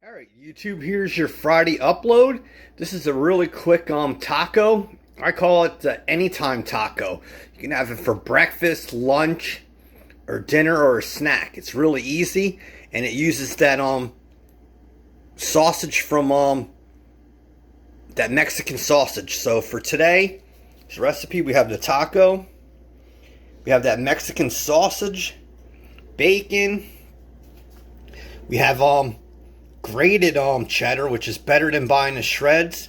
Alright, YouTube, here's your Friday upload. This is a really quick taco. I call it the anytime taco. You can have it for breakfast, lunch, or dinner, or a snack. It's really easy, and it uses that sausage from that Mexican sausage. So for today, this recipe, we have the taco. We have that Mexican sausage, bacon. We have grated cheddar, which is better than buying the shreds.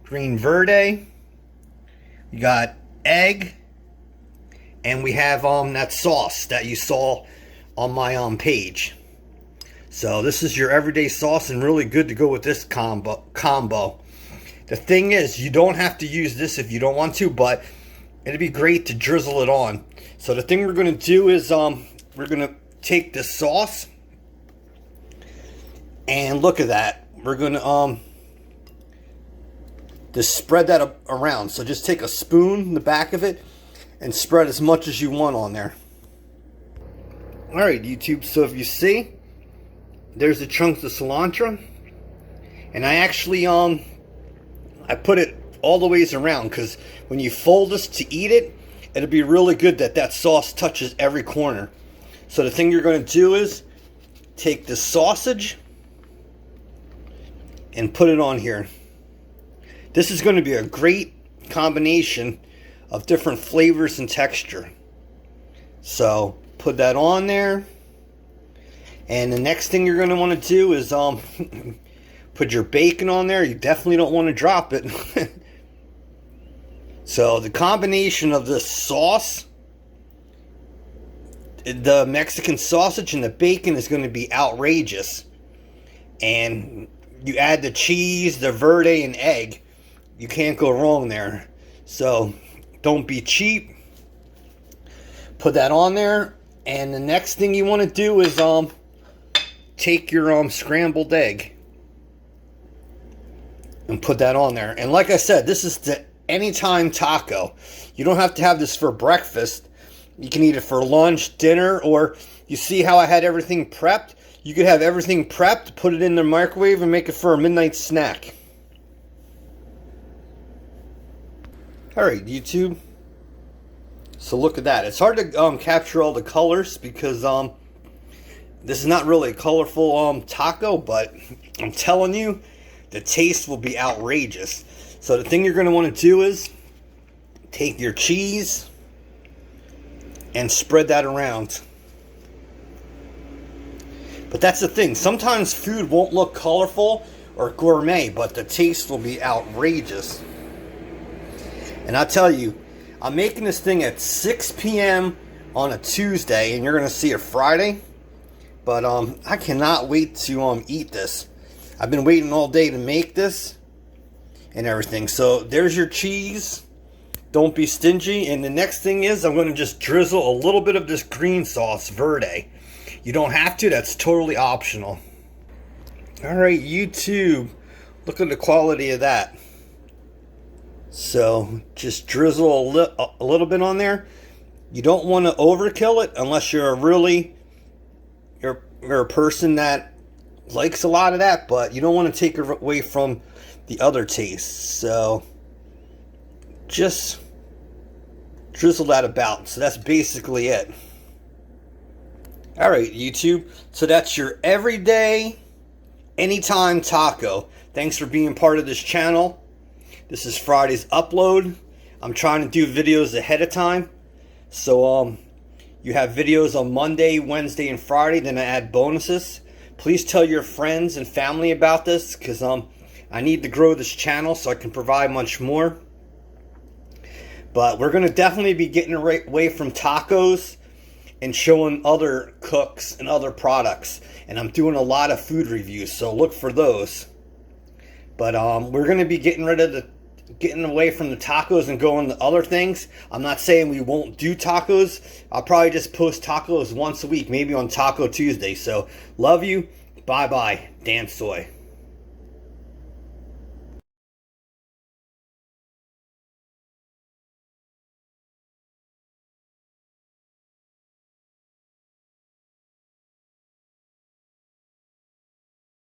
Green verde. You got egg. And we have that sauce that you saw on my page. So this is your everyday sauce and really good to go with this combo. The thing is, you don't have to use this if you don't want to, but it'd be great to drizzle it on. So the thing we're going to do is we're going to take the sauce. And look at that. We're going to just spread that around. So just take a spoon in the back of it and spread as much as you want on there. Alright, YouTube, so if you see, there's the chunks of cilantro. And I actually I put it all the ways around, because when you fold this to eat it, it'll be really good that sauce touches every corner. So the thing you're going to do is take the sausage and put it on here. This is going to be a great combination of different flavors and texture. So put that on there. And the next thing you're going to want to do is put your bacon on there. You definitely don't want to drop it. So the combination of this sauce, the Mexican sausage, and the bacon is going to be outrageous. And you add the cheese, the verde, and egg. You can't go wrong there. So don't be cheap. Put that on there. And the next thing you want to do is take your scrambled egg and put that on there. And like I said, this is the anytime taco. You don't have to have this for breakfast. You can eat it for lunch, dinner, or you see how I had everything prepped? You could have everything prepped, put it in the microwave, and make it for a midnight snack. Alright, YouTube. So look at that. It's hard to capture all the colors because this is not really a colorful taco, but I'm telling you, the taste will be outrageous. So the thing you're going to want to do is take your cheese and spread that around. But that's the thing. Sometimes food won't look colorful or gourmet, but the taste will be outrageous. And I tell you, I'm making this thing at 6 p.m. on a Tuesday, and you're going to see it Friday. But I cannot wait to eat this. I've been waiting all day to make this and everything. So there's your cheese. Don't be stingy. And the next thing is I'm going to just drizzle a little bit of this green sauce, verde. You don't have to. That's totally optional. Alright, YouTube. Look at the quality of that. So just drizzle a little bit on there. You don't want to overkill it unless you're a person that likes a lot of that, but you don't want to take it away from the other tastes. So just drizzle that about. So that's basically it. Alright, YouTube. So that's your everyday, anytime taco. Thanks for being part of this channel. This is Friday's upload. I'm trying to do videos ahead of time. So you have videos on Monday, Wednesday, and Friday. Then I add bonuses. Please tell your friends and family about this, because I need to grow this channel so I can provide much more. But we're going to definitely be getting away from tacos and showing other cooks and other products. And I'm doing a lot of food reviews, so look for those. But we're going to be getting away from the tacos and going to other things. I'm not saying we won't do tacos. I'll probably just post tacos once a week, maybe on Taco Tuesday. So love you. Bye-bye. Dan Soy.